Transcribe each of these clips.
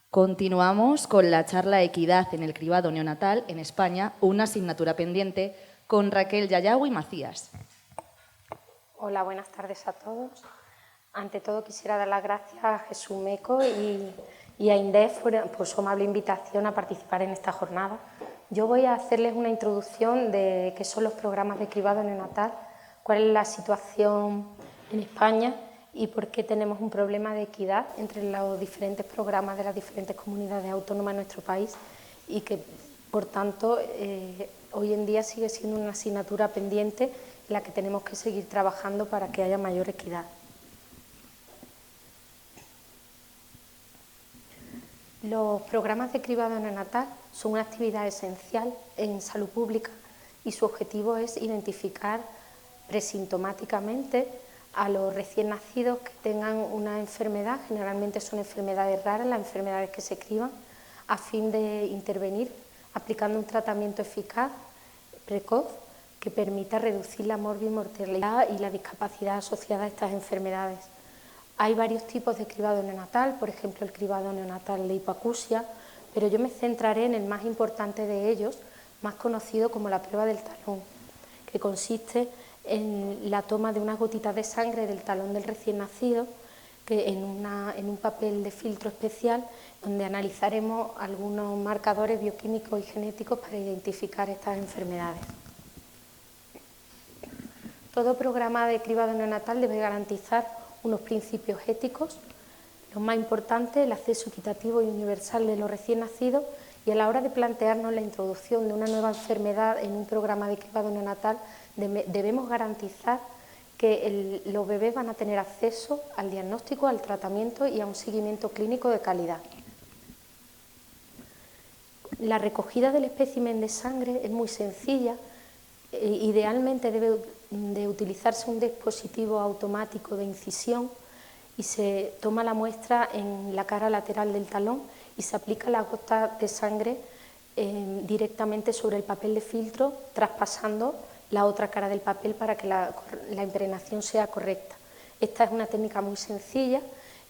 Continuamos con la charla Equidad en el cribado neonatal en España, una asignatura pendiente, con Raquel Yayagüi Macías. Hola, buenas tardes a todos. Ante todo quisiera dar las gracias a Jesús Meco y a INDEF por su amable invitación a participar en esta jornada. Yo voy a hacerles una introducción de qué son los programas de cribado neonatal, cuál es la situación en España y por qué tenemos un problema de equidad entre los diferentes programas de las diferentes comunidades autónomas de nuestro país y que, por tanto, hoy en día sigue siendo una asignatura pendiente en la que tenemos que seguir trabajando para que haya mayor equidad. Los programas de cribado neonatal son una actividad esencial en salud pública y su objetivo es identificar presintomáticamente a los recién nacidos que tengan una enfermedad, generalmente son enfermedades raras, las enfermedades que se criban, a fin de intervenir aplicando un tratamiento eficaz, precoz, que permita reducir la morbimortalidad y la discapacidad asociada a estas enfermedades. Hay varios tipos de cribado neonatal, por ejemplo el cribado neonatal de hipoacusia, pero yo me centraré en el más importante de ellos, más conocido como la prueba del talón, que consiste en la toma de unas gotitas de sangre del talón del recién nacido, que en un papel de filtro especial, donde analizaremos algunos marcadores bioquímicos y genéticos para identificar estas enfermedades. Todo programa de cribado neonatal debe garantizar unos principios éticos, los más importantes, el acceso equitativo y universal de los recién nacidos, y a la hora de plantearnos la introducción de una nueva enfermedad en un programa de cribado neonatal debemos garantizar que los bebés van a tener acceso al diagnóstico, al tratamiento y a un seguimiento clínico de calidad. La recogida del espécimen de sangre es muy sencilla. Idealmente debe de utilizarse un dispositivo automático de incisión y se toma la muestra en la cara lateral del talón y se aplica la gota de sangre directamente sobre el papel de filtro, traspasando la otra cara del papel para que la impregnación sea correcta. Esta es una técnica muy sencilla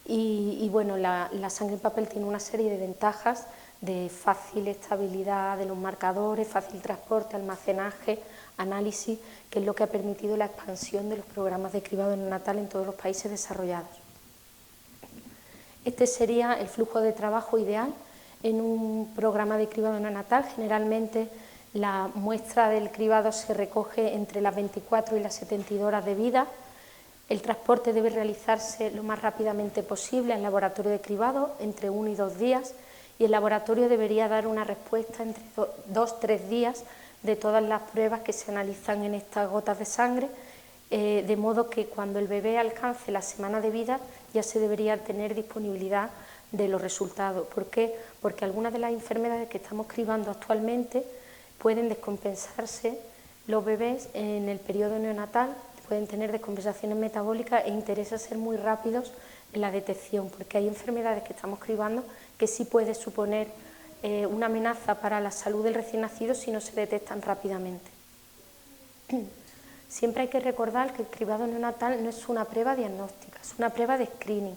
y bueno, la sangre en papel tiene una serie de ventajas de fácil estabilidad de los marcadores, fácil transporte, almacenaje, análisis, que es lo que ha permitido la expansión de los programas de cribado neonatal en todos los países desarrollados. Este sería el flujo de trabajo ideal en un programa de cribado neonatal. Generalmente la muestra del cribado se recoge entre las 24 y las 72 horas de vida. El transporte debe realizarse lo más rápidamente posible al laboratorio de cribado, entre 1 y 2 días, y el laboratorio debería dar una respuesta entre 2-3 días de todas las pruebas que se analizan en estas gotas de sangre, de modo que cuando el bebé alcance la semana de vida ya se debería tener disponibilidad de los resultados. ¿Por qué? Porque algunas de las enfermedades que estamos cribando actualmente pueden descompensarse los bebés en el periodo neonatal, pueden tener descompensaciones metabólicas e interesa ser muy rápidos en la detección, porque hay enfermedades que estamos cribando que sí puede suponer una amenaza para la salud del recién nacido si no se detectan rápidamente. Siempre hay que recordar que el cribado neonatal no es una prueba diagnóstica, es una prueba de screening,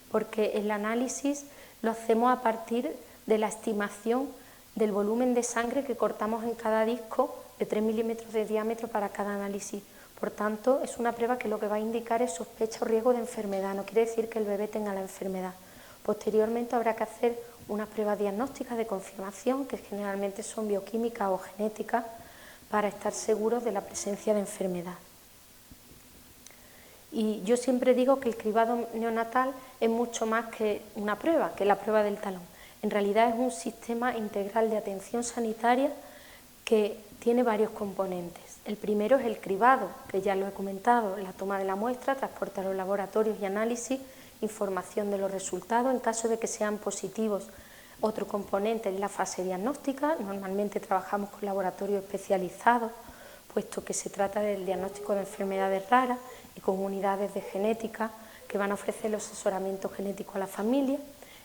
porque el análisis lo hacemos a partir de la estimación del volumen de sangre que cortamos en cada disco de 3 milímetros de diámetro para cada análisis. Por tanto, es una prueba que lo que va a indicar es sospecha o riesgo de enfermedad, no quiere decir que el bebé tenga la enfermedad. Posteriormente habrá que hacer unas pruebas diagnósticas de confirmación, que generalmente son bioquímicas o genéticas, para estar seguros de la presencia de enfermedad. Y yo siempre digo que el cribado neonatal es mucho más que una prueba, que la prueba del talón. En realidad es un sistema integral de atención sanitaria que tiene varios componentes. El primero es el cribado, que ya lo he comentado, la toma de la muestra, transporte a los laboratorios y análisis, información de los resultados en caso de que sean positivos. Otro componente es la fase diagnóstica. Normalmente trabajamos con laboratorios especializados, puesto que se trata del diagnóstico de enfermedades raras, y con unidades de genética que van a ofrecer el asesoramiento genético a la familia.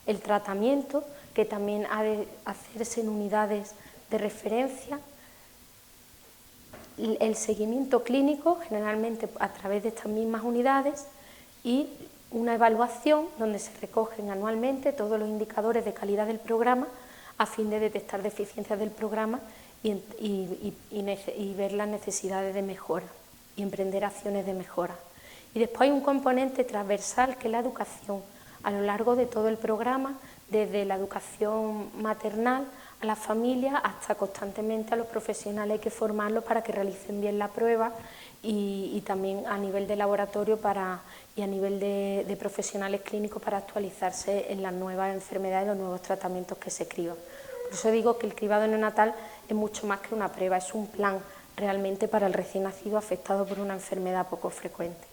El tratamiento, que también ha de hacerse en unidades de referencia. El seguimiento clínico, generalmente a través de estas mismas unidades, y una evaluación donde se recogen anualmente todos los indicadores de calidad del programa a fin de detectar deficiencias del programa y ver las necesidades de mejora y emprender acciones de mejora. Y después hay un componente transversal que es la educación a lo largo de todo el programa, desde la educación maternal a las familias hasta constantemente a los profesionales. Hay que formarlos para que realicen bien la prueba y también a nivel de laboratorio y a nivel de profesionales clínicos para actualizarse en las nuevas enfermedades y los nuevos tratamientos que se criban. Por eso digo que el cribado neonatal es mucho más que una prueba, es un plan realmente para el recién nacido afectado por una enfermedad poco frecuente.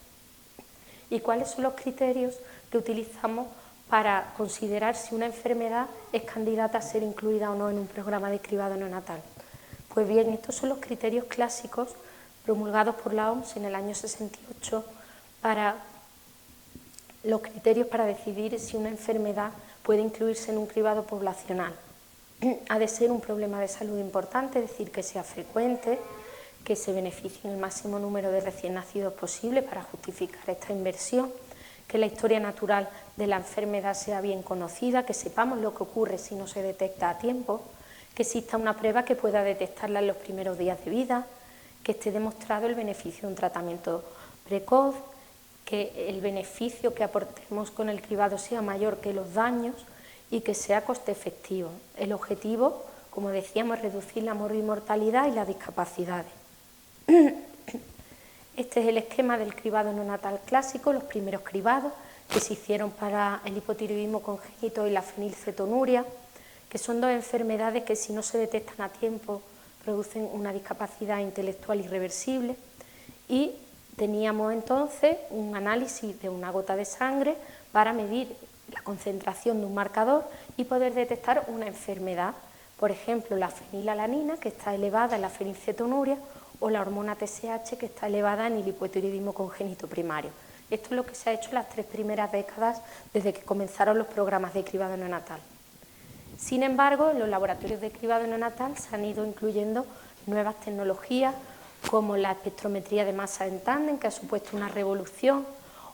¿Y cuáles son los criterios que utilizamos para considerar si una enfermedad es candidata a ser incluida o no en un programa de cribado neonatal? Pues bien, estos son los criterios clásicos promulgados por la OMS en el año 68 para los criterios para decidir si una enfermedad puede incluirse en un cribado poblacional. Ha de ser un problema de salud importante, es decir, que sea frecuente, que se beneficien el máximo número de recién nacidos posible para justificar esta inversión, que la historia natural de la enfermedad sea bien conocida, que sepamos lo que ocurre si no se detecta a tiempo, que exista una prueba que pueda detectarla en los primeros días de vida, que esté demostrado el beneficio de un tratamiento precoz, que el beneficio que aportemos con el cribado sea mayor que los daños y que sea coste efectivo. El objetivo, como decíamos, es reducir la mortalidad y las discapacidades. Este es el esquema del cribado neonatal clásico, los primeros cribados que se hicieron para el hipotiroidismo congénito y la fenilcetonuria, que son dos enfermedades que si no se detectan a tiempo producen una discapacidad intelectual irreversible, y teníamos entonces un análisis de una gota de sangre para medir la concentración de un marcador y poder detectar una enfermedad, por ejemplo la fenilalanina, que está elevada en la fenilcetonuria, o la hormona TSH, que está elevada en el hipotiroidismo congénito primario. Esto es lo que se ha hecho en las 3 primeras décadas desde que comenzaron los programas de cribado neonatal. Sin embargo, en los laboratorios de cribado neonatal se han ido incluyendo nuevas tecnologías como la espectrometría de masa en tándem, que ha supuesto una revolución,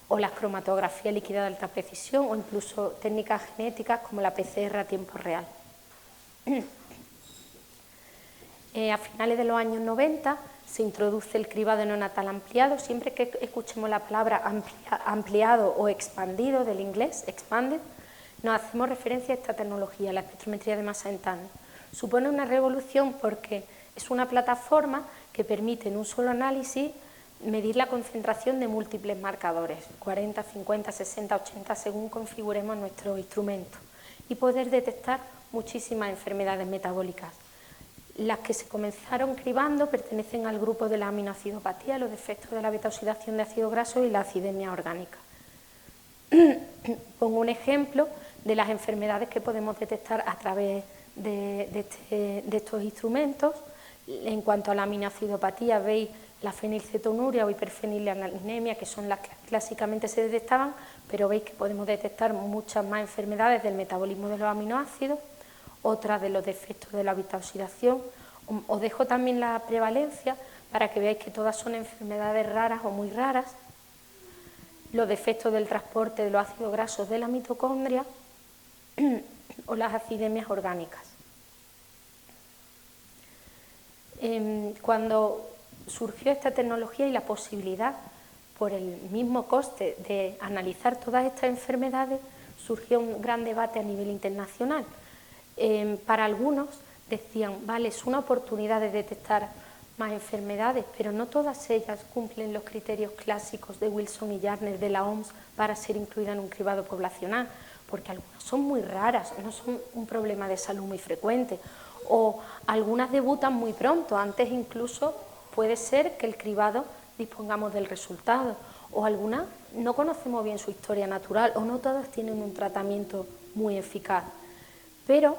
o la cromatografía líquida de alta precisión, o incluso técnicas genéticas como la PCR a tiempo real. A finales de los años 90 se introduce el cribado neonatal ampliado. Siempre que escuchemos la palabra ampliado o expandido, del inglés, expanded, nos hacemos referencia a esta tecnología, la espectrometría de masa en tándem. Supone una revolución porque es una plataforma que permite en un solo análisis medir la concentración de múltiples marcadores, 40, 50, 60, 80, según configuremos nuestro instrumento, y poder detectar muchísimas enfermedades metabólicas. Las que se comenzaron cribando pertenecen al grupo de la aminoacidopatía, los defectos de la beta-oxidación de ácido graso y la acidemia orgánica. Pongo un ejemplo de las enfermedades que podemos detectar a través de estos instrumentos. En cuanto a la aminoacidopatía, veis la fenilcetonuria o hiperfenilalanemia, que son las que clásicamente se detectaban, pero veis que podemos detectar muchas más enfermedades del metabolismo de los aminoácidos, otras de los defectos de la beta-oxidación. Os dejo también la prevalencia para que veáis que todas son enfermedades raras o muy raras, los defectos del transporte de los ácidos grasos de la mitocondria o las acidemias orgánicas. Cuando surgió esta tecnología y la posibilidad, por el mismo coste, de analizar todas estas enfermedades, surgió un gran debate a nivel internacional. Para algunos decían, vale, es una oportunidad de detectar más enfermedades, pero no todas ellas cumplen los criterios clásicos de Wilson y Jarner de la OMS para ser incluidas en un cribado poblacional, porque algunas son muy raras, no son un problema de salud muy frecuente, o algunas debutan muy pronto, antes incluso puede ser que el cribado dispongamos del resultado, o algunas no conocemos bien su historia natural, o no todas tienen un tratamiento muy eficaz. Pero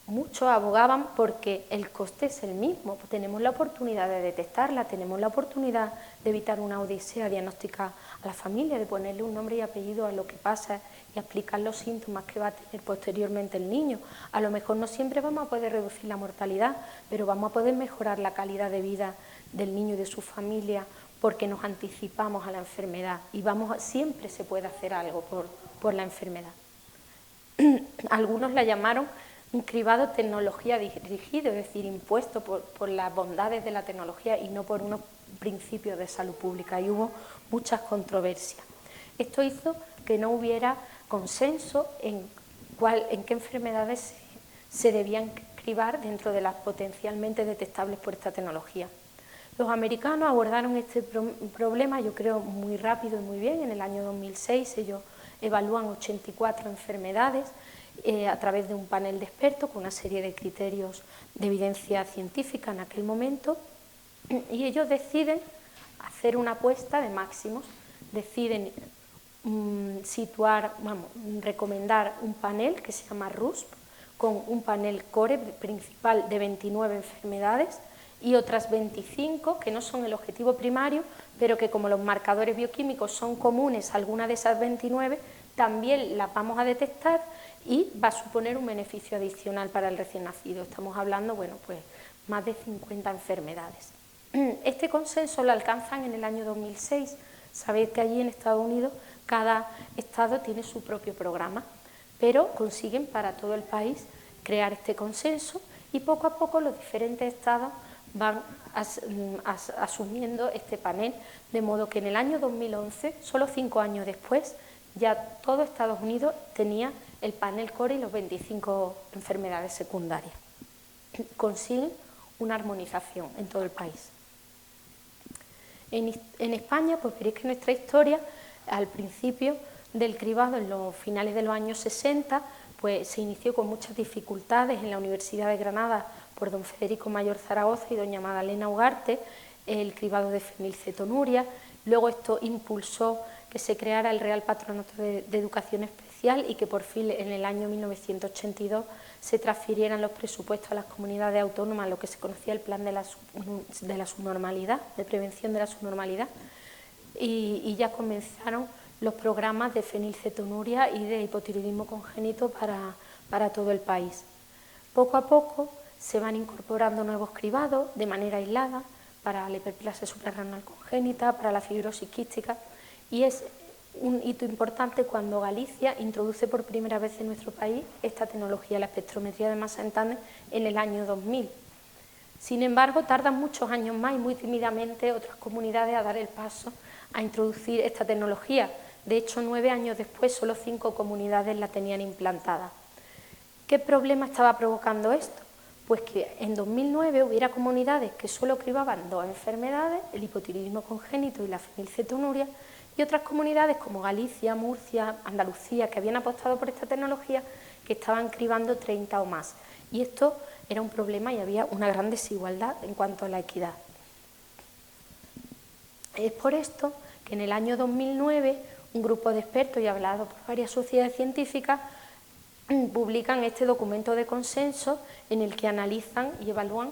muchos abogaban porque el coste es el mismo, tenemos la oportunidad de detectarla, tenemos la oportunidad de evitar una odisea diagnóstica a la familia, de ponerle un nombre y apellido a lo que pasa y explicar los síntomas que va a tener posteriormente el niño. A lo mejor no siempre vamos a poder reducir la mortalidad, pero vamos a poder mejorar la calidad de vida del niño y de su familia porque nos anticipamos a la enfermedad y siempre se puede hacer algo por la enfermedad. Algunos la llamaron un cribado tecnología dirigido, es decir, impuesto por las bondades de la tecnología y no por unos principios de salud pública, y hubo muchas controversias. Esto hizo que no hubiera consenso en qué enfermedades se debían cribar dentro de las potencialmente detectables por esta tecnología. Los americanos abordaron este problema, yo creo, muy rápido y muy bien. En el año 2006 ellos evalúan 84 enfermedades a través de un panel de expertos con una serie de criterios de evidencia científica en aquel momento, y ellos deciden hacer una apuesta de máximos, deciden recomendar un panel que se llama RUSP, con un panel core principal de 29 enfermedades y otras 25 que no son el objetivo primario, pero que como los marcadores bioquímicos son comunes a alguna de esas 29, también las vamos a detectar y va a suponer un beneficio adicional para el recién nacido. Estamos hablando, bueno, pues más de 50 enfermedades. Este consenso lo alcanzan en el año 2006. Sabéis que allí en Estados Unidos cada estado tiene su propio programa, pero consiguen para todo el país crear este consenso y poco a poco los diferentes estados van asumiendo este panel, de modo que en el año 2011, solo 5 años después, ya todo Estados Unidos tenía el panel core y los 25 enfermedades secundarias. Consiguen una armonización en todo el país. En España, pues veréis que nuestra historia, al principio del cribado, en los finales de los años 60, pues se inició con muchas dificultades en la Universidad de Granada por don Federico Mayor Zaragoza y doña Magdalena Ugarte, el cribado de fenilcetonuria. Luego esto impulsó que se creara el Real Patronato de Educación Especial y que por fin en el año 1982 se transfirieran los presupuestos a las comunidades autónomas, lo que se conocía el Plan de la Subnormalidad, de prevención de la subnormalidad, y ya comenzaron los programas de fenilcetonuria y de hipotiroidismo congénito para todo el país. Poco a poco se van incorporando nuevos cribados de manera aislada para la hiperplasia suprarrenal congénita, para la fibrosis quística, y es un hito importante cuando Galicia introduce por primera vez en nuestro país esta tecnología, la espectrometría de masa en tándem, en el año 2000. Sin embargo, tardan muchos años más y muy tímidamente otras comunidades a dar el paso a introducir esta tecnología. De hecho, 9 años después, solo 5 comunidades la tenían implantada. ¿Qué problema estaba provocando esto? Pues que en 2009 hubiera comunidades que solo cribaban 2 enfermedades, el hipotiroidismo congénito y la fenilcetonuria, y otras comunidades como Galicia, Murcia, Andalucía, que habían apostado por esta tecnología, que estaban cribando 30 o más. Y esto era un problema y había una gran desigualdad en cuanto a la equidad. Es por esto que en el año 2009 un grupo de expertos y hablado por varias sociedades científicas publican este documento de consenso en el que analizan y evalúan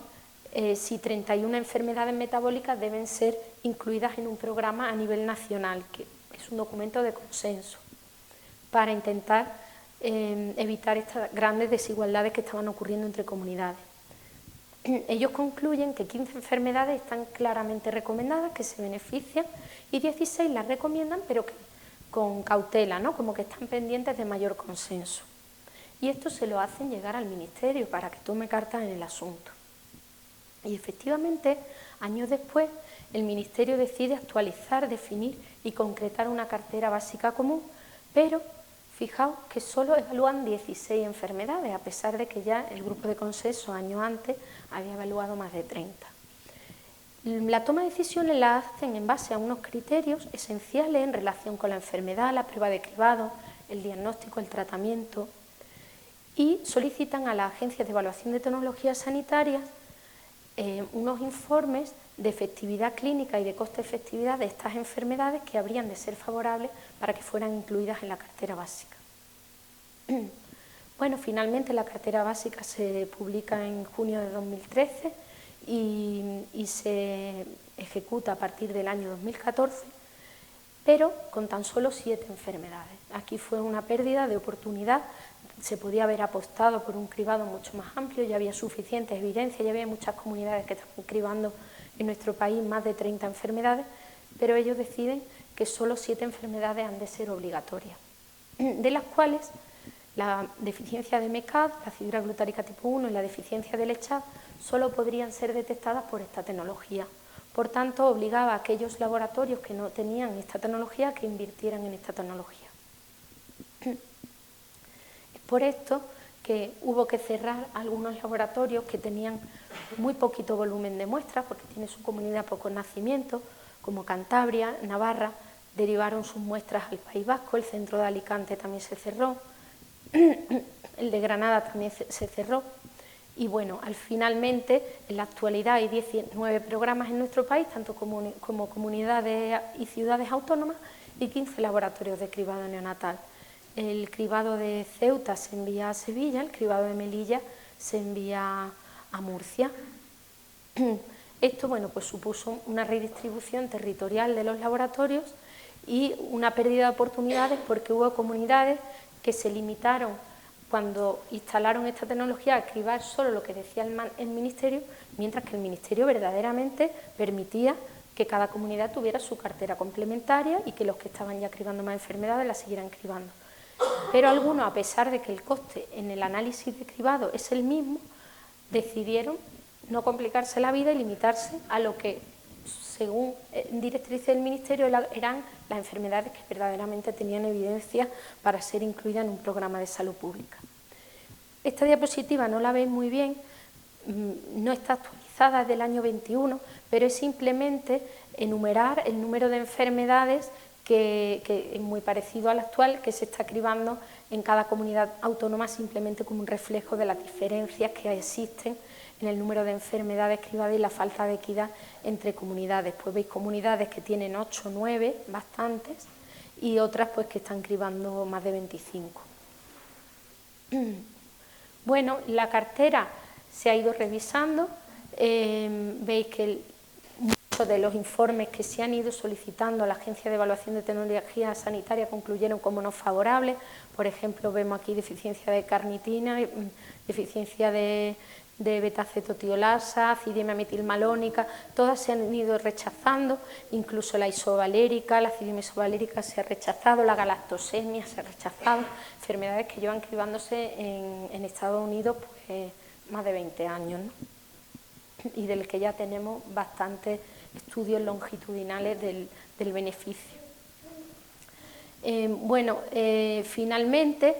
si 31 enfermedades metabólicas deben ser incluidas en un programa a nivel nacional, que es un documento de consenso, para intentar evitar estas grandes desigualdades que estaban ocurriendo entre comunidades. Ellos concluyen que 15 enfermedades están claramente recomendadas, que se benefician, y 16 las recomiendan, pero que con cautela, ¿no? Como que están pendientes de mayor consenso. Y esto se lo hacen llegar al Ministerio para que tome cartas en el asunto. Y efectivamente, años después, el Ministerio decide actualizar, definir y concretar una cartera básica común, pero fijaos que solo evalúan 16 enfermedades, a pesar de que ya el grupo de consenso años antes había evaluado más de 30. La toma de decisiones la hacen en base a unos criterios esenciales en relación con la enfermedad, la prueba de cribado, el diagnóstico, el tratamiento, y solicitan a las agencias de evaluación de tecnologías sanitarias unos informes de efectividad clínica y de coste-efectividad de estas enfermedades que habrían de ser favorables para que fueran incluidas en la cartera básica. Bueno, finalmente la cartera básica se publica en junio de 2013 y se ejecuta a partir del año 2014, pero con tan solo 7 enfermedades. Aquí fue una pérdida de oportunidad. Se podía haber apostado por un cribado mucho más amplio, ya había suficientes evidencias, ya había muchas comunidades que estaban cribando en nuestro país más de 30 enfermedades, pero ellos deciden que solo 7 enfermedades han de ser obligatorias, de las cuales la deficiencia de MECAD, la acidura glutárica tipo 1 y la deficiencia de LECHAD solo podrían ser detectadas por esta tecnología. Por tanto, obligaba a aquellos laboratorios que no tenían esta tecnología que invirtieran en esta tecnología. Es por esto que hubo que cerrar algunos laboratorios que tenían muy poquito volumen de muestras, porque tiene su comunidad pocos nacimientos, como Cantabria, Navarra, derivaron sus muestras al País Vasco, el centro de Alicante también se cerró, el de Granada también se cerró, y bueno, finalmente en la actualidad hay 19 programas en nuestro país, tanto como comunidades y ciudades autónomas, y 15 laboratorios de cribado neonatal. El cribado de Ceuta se envía a Sevilla, el cribado de Melilla se envía a Murcia. Esto, bueno, pues supuso una redistribución territorial de los laboratorios y una pérdida de oportunidades, porque hubo comunidades que se limitaron, cuando instalaron esta tecnología, a cribar solo lo que decía el Ministerio, mientras que el Ministerio verdaderamente permitía que cada comunidad tuviera su cartera complementaria y que los que estaban ya cribando más enfermedades las siguieran cribando. Pero algunos, a pesar de que el coste en el análisis de cribado es el mismo, decidieron no complicarse la vida y limitarse a lo que, según directrices del Ministerio, eran las enfermedades que verdaderamente tenían evidencia para ser incluidas en un programa de salud pública. Esta diapositiva no la veis muy bien, no está actualizada, es del año 21, pero es simplemente enumerar el número de enfermedades que es muy parecido al actual, que se está cribando en cada comunidad autónoma, simplemente como un reflejo de las diferencias que existen en el número de enfermedades cribadas y la falta de equidad entre comunidades. Pues veis comunidades que tienen 8 o 9, bastantes, y otras pues que están cribando más de 25. Bueno, la cartera se ha ido revisando, veis que muchos de los informes que se han ido solicitando a la Agencia de Evaluación de Tecnología Sanitaria concluyeron como no favorables. Por ejemplo, vemos aquí deficiencia de carnitina, deficiencia de beta-acetotiolasa, acidemia metilmalónica, todas se han ido rechazando, incluso la isovalérica, la acidemia isovalérica se ha rechazado, la galactosemia se ha rechazado, enfermedades que llevan cribándose en Estados Unidos pues, más de 20 años, ¿no? Y del que ya tenemos bastantes estudios longitudinales del beneficio. Finalmente,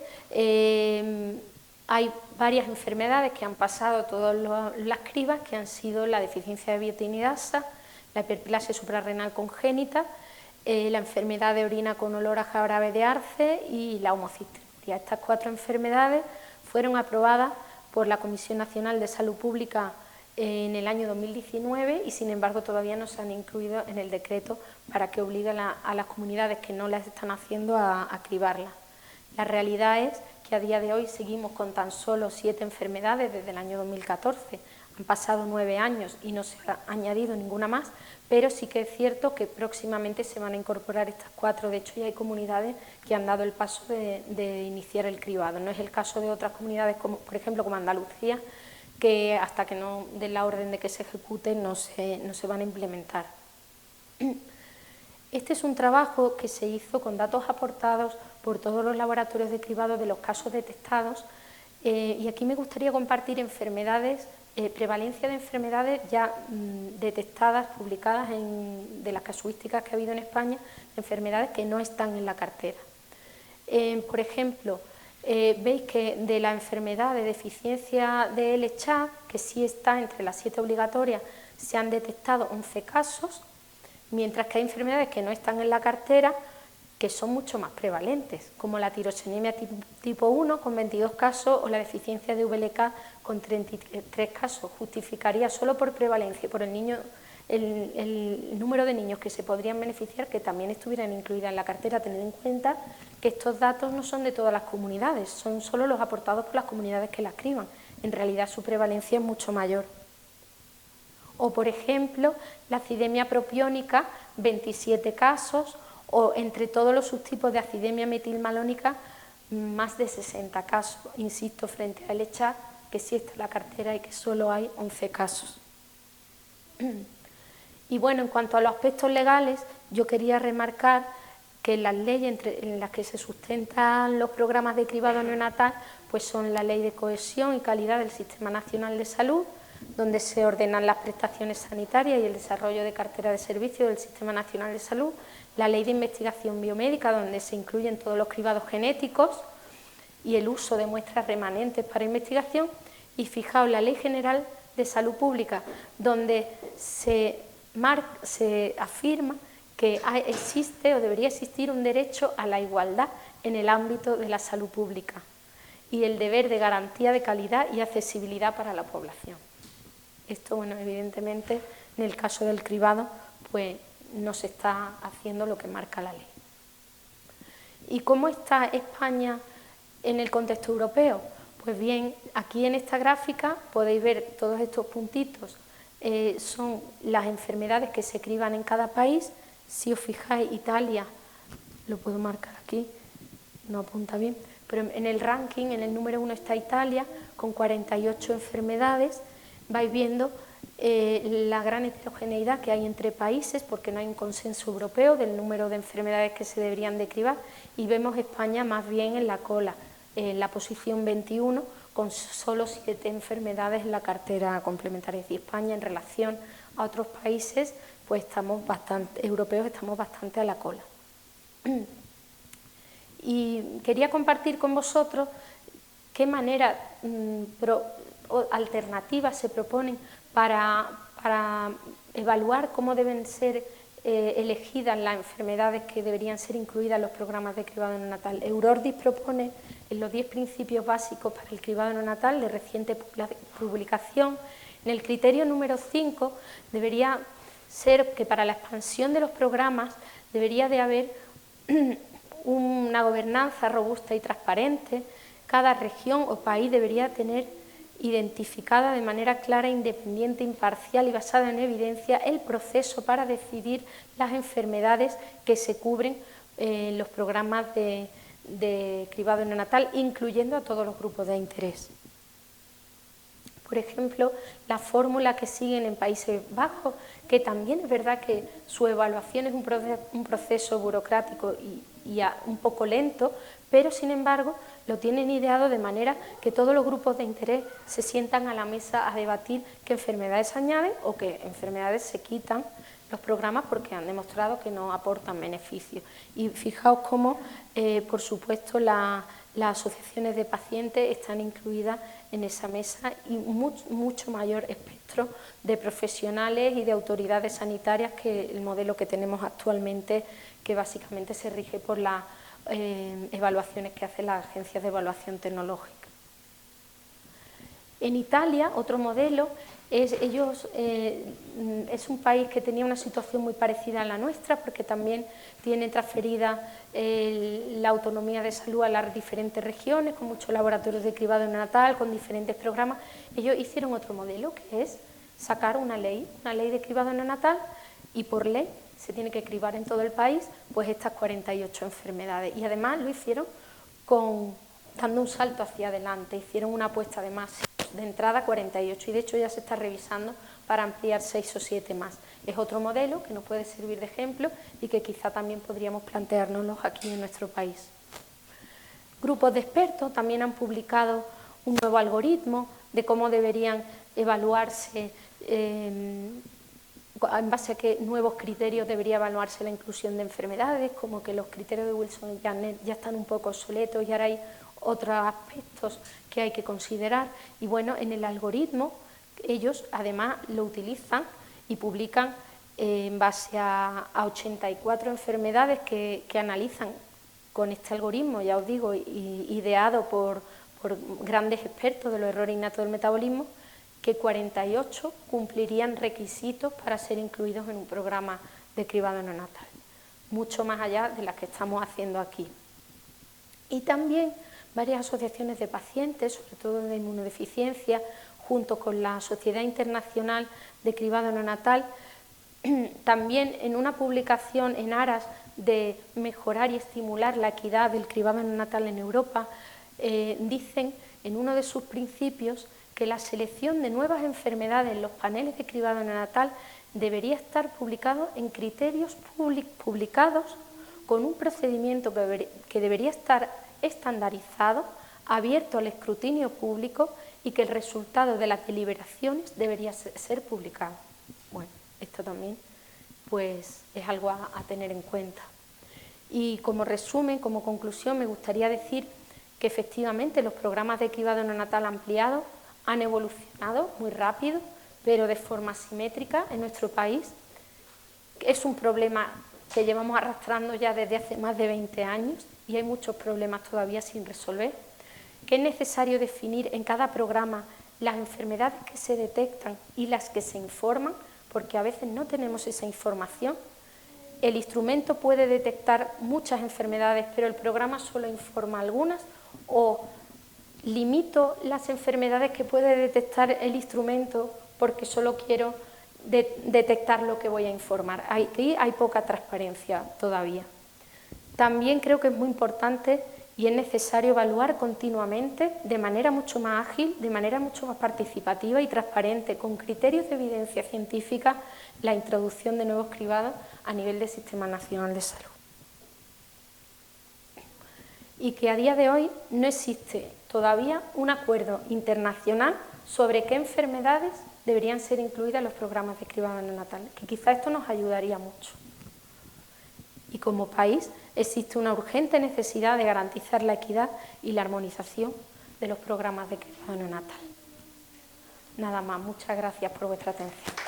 hay varias enfermedades que han pasado todas las cribas, que han sido la deficiencia de biotinidasa, la hiperplasia suprarrenal congénita, la enfermedad de orina con olor a jarabe de arce y la homocistinuria. Estas 4 enfermedades fueron aprobadas por la Comisión Nacional de Salud Pública en el año 2019 y, sin embargo, todavía no se han incluido en el decreto para que obliguen a las comunidades que no las están haciendo a cribarlas. La realidad es que a día de hoy seguimos con tan solo 7 enfermedades desde el año 2014. Han pasado 9 años y no se ha añadido ninguna más, pero sí que es cierto que próximamente se van a incorporar estas 4. De hecho, ya hay comunidades que han dado el paso de iniciar el cribado. No es el caso de otras comunidades, como por ejemplo como Andalucía, que hasta que no den la orden de que se ejecuten no se van a implementar. Este es un trabajo que se hizo con datos aportados por todos los laboratorios de cribado de los casos detectados, y aquí me gustaría compartir enfermedades, prevalencia de enfermedades ya detectadas, publicadas de las casuísticas que ha habido en España, enfermedades que no están en la cartera. Por ejemplo, veis que de la enfermedad de deficiencia de LECHAD, que sí está entre las 7 obligatorias, se han detectado 11 casos, mientras que hay enfermedades que no están en la cartera que son mucho más prevalentes, como la tiroxanemia tipo 1 con 22 casos o la deficiencia de VLK con 33 casos. Justificaría solo por prevalencia, por el número de niños que se podrían beneficiar, que también estuvieran incluidas en la cartera, tener en cuenta que estos datos no son de todas las comunidades, son solo los aportados por las comunidades que las criban. En realidad su prevalencia es mucho mayor. O, por ejemplo, la acidemia propiónica, 27 casos, o entre todos los subtipos de acidemia metilmalónica, más de 60 casos. Insisto, frente a LECHAD, que sí está en la cartera y que solo hay 11 casos. Y bueno, en cuanto a los aspectos legales, yo quería remarcar que las leyes en las que se sustentan los programas de cribado neonatal pues son la Ley de Cohesión y Calidad del Sistema Nacional de Salud, donde se ordenan las prestaciones sanitarias y el desarrollo de cartera de servicios del Sistema Nacional de Salud, la Ley de Investigación Biomédica, donde se incluyen todos los cribados genéticos y el uso de muestras remanentes para investigación, y fijaos, la Ley General de Salud Pública, donde se afirma que existe o debería existir un derecho a la igualdad en el ámbito de la salud pública y el deber de garantía de calidad y accesibilidad para la población. Esto, bueno, evidentemente, en el caso del cribado, pues no se está haciendo lo que marca la ley. ¿Y cómo está España en el contexto europeo? Pues bien, aquí en esta gráfica podéis ver todos estos puntitos, son las enfermedades que se criban en cada país. Si os fijáis, Italia, lo puedo marcar aquí, no apunta bien, pero en el ranking, en el número 1 está Italia, con 48 enfermedades. Vais viendo la gran heterogeneidad que hay entre países, porque no hay un consenso europeo del número de enfermedades que se deberían de cribar, y vemos España más bien en la cola, en la posición 21, con solo 7 enfermedades en la cartera complementaria. Es decir, España en relación a otros países pues europeos estamos bastante a la cola. Y quería compartir con vosotros qué manera alternativas se proponen para evaluar cómo deben ser elegidas las enfermedades que deberían ser incluidas en los programas de cribado neonatal. Eurordis propone en los 10 principios básicos para el cribado neonatal de reciente publicación, en el criterio número 5 debería ser que para la expansión de los programas debería de haber una gobernanza robusta y transparente. Cada región o país debería tener identificada de manera clara, independiente, imparcial y basada en evidencia el proceso para decidir las enfermedades que se cubren en los programas de cribado neonatal, incluyendo a todos los grupos de interés. Por ejemplo, la fórmula que siguen en Países Bajos, que también es verdad que su evaluación es un proceso burocrático y un poco lento, pero sin embargo lo tienen ideado de manera que todos los grupos de interés se sientan a la mesa a debatir qué enfermedades se añaden o qué enfermedades se quitan los programas porque han demostrado que no aportan beneficios. Y fijaos cómo, por supuesto, las asociaciones de pacientes están incluidas en esa mesa y mucho mayor espectro de profesionales y de autoridades sanitarias que el modelo que tenemos actualmente, que básicamente se rige por las evaluaciones que hacen las agencias de evaluación tecnológica. En Italia, otro modelo, es un país que tenía una situación muy parecida a la nuestra, porque también tiene transferida la autonomía de salud a las diferentes regiones, con muchos laboratorios de cribado neonatal, con diferentes programas. Ellos hicieron otro modelo, que es sacar una ley de cribado neonatal, y por ley se tiene que cribar en todo el país pues estas 48 enfermedades. Y además lo hicieron dando un salto hacia adelante, hicieron una apuesta de más. De entrada 48 y de hecho ya se está revisando para ampliar 6 o 7 más. Es otro modelo que nos puede servir de ejemplo y que quizá también podríamos planteárnoslo aquí en nuestro país. Grupos de expertos también han publicado un nuevo algoritmo de cómo deberían evaluarse, en base a qué nuevos criterios debería evaluarse la inclusión de enfermedades, como que los criterios de Wilson y Janet ya están un poco obsoletos y ahora hay otros aspectos que hay que considerar. Y bueno, en el algoritmo ellos además lo utilizan y publican en base a 84 enfermedades que analizan con este algoritmo, ya os digo, ideado por grandes expertos de los errores innatos del metabolismo, que 48 cumplirían requisitos para ser incluidos en un programa de cribado neonatal, mucho más allá de las que estamos haciendo aquí. Y también varias asociaciones de pacientes, sobre todo de inmunodeficiencia, junto con la Sociedad Internacional de Cribado Neonatal, también en una publicación en aras de mejorar y estimular la equidad del cribado neonatal en Europa, dicen en uno de sus principios que la selección de nuevas enfermedades en los paneles de cribado neonatal debería estar publicado en criterios publicados con un procedimiento que debería estar estandarizado, abierto al escrutinio público y que el resultado de las deliberaciones debería ser publicado. Bueno, esto también pues, es algo a tener en cuenta. Y como resumen, como conclusión, me gustaría decir que efectivamente los programas de cribado neonatal ampliado han evolucionado muy rápido, pero de forma asimétrica en nuestro país. Es un problema que llevamos arrastrando ya desde hace más de 20 años y hay muchos problemas todavía sin resolver, que es necesario definir en cada programa las enfermedades que se detectan y las que se informan, porque a veces no tenemos esa información. El instrumento puede detectar muchas enfermedades, pero el programa solo informa algunas, o limito las enfermedades que puede detectar el instrumento porque solo quiero detectar lo que voy a informar. Aquí hay poca transparencia todavía. También creo que es muy importante y es necesario evaluar continuamente, de manera mucho más ágil, de manera mucho más participativa y transparente, con criterios de evidencia científica, la introducción de nuevos cribados a nivel del Sistema Nacional de Salud. Y que a día de hoy no existe todavía un acuerdo internacional sobre qué enfermedades deberían ser incluidas en los programas de cribado neonatal, que quizá esto nos ayudaría mucho. Y como país existe una urgente necesidad de garantizar la equidad y la armonización de los programas de cribado neonatal. Nada más, muchas gracias por vuestra atención.